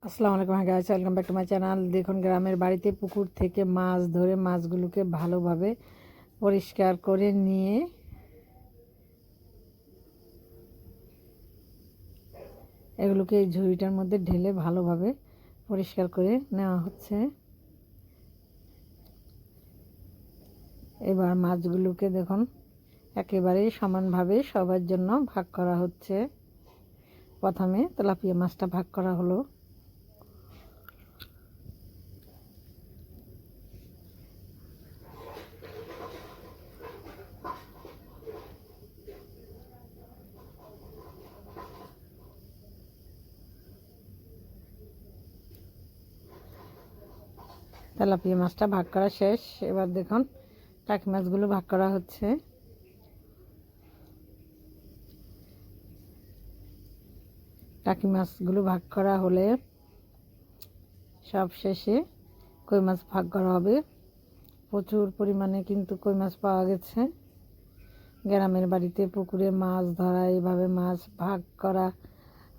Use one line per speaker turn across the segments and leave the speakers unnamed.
আসসালামু আলাইকুম guys, welcome back to my channel. দেখুন, গ্রামের বাড়িতে পুকুর থেকে মাছ ধরে মাছগুলোকে ভালোভাবে পরিষ্কার করে নিয়ে এগুলোকে এই ঝুড়িটার মধ্যে ঢেলে ভালোভাবে পরিষ্কার করে নেওয়া হচ্ছে। এবার মাছগুলোকে দেখুন একেবারেই সমানভাবে সবার জন্য ভাগ করা হচ্ছে। প্রথমে তেলাপিয়া মাছটা ভাগ করা হলো। তেলাপিয়া মাছটা ভাগ করা শেষ। এবার দেখুন টাকি মাছগুলো ভাগ করা হচ্ছে। টাকি মাছগুলো ভাগ করা হলে সব শেষে কই মাছ ভাগ করা হবে। প্রচুর পরিমাণে কিন্তু কই মাছ পাওয়া গেছে। গ্রামের বাড়িতে পুকুরে মাছ ধরা, এইভাবে মাছ ভাগ করা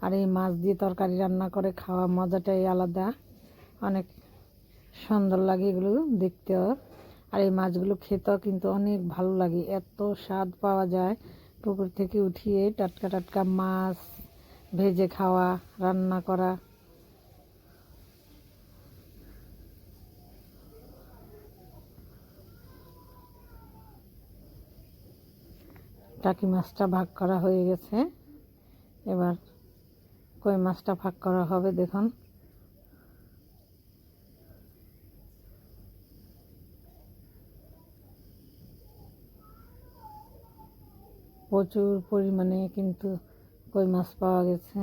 আর এই মাছ দিয়ে তরকারি রান্না করে খাওয়া মজাটাই আলাদা। অনেক সুন্দর লাগে এগুলো দেখতেও, আর এই মাছগুলো খেতেও কিন্তু অনেক ভালো লাগে। এত স্বাদ পাওয়া যায় পুকুর থেকে উঠিয়ে টাটকা টাটকা মাছ ভেজে খাওয়া, রান্না করা। টাকি মাছটা ভাগ করা হয়ে গেছে। এবার কই মাছটা ভাগ করা হবে। দেখুন প্রচুর পরিমাণে কিন্তু কই মাছ পাওয়া গেছে।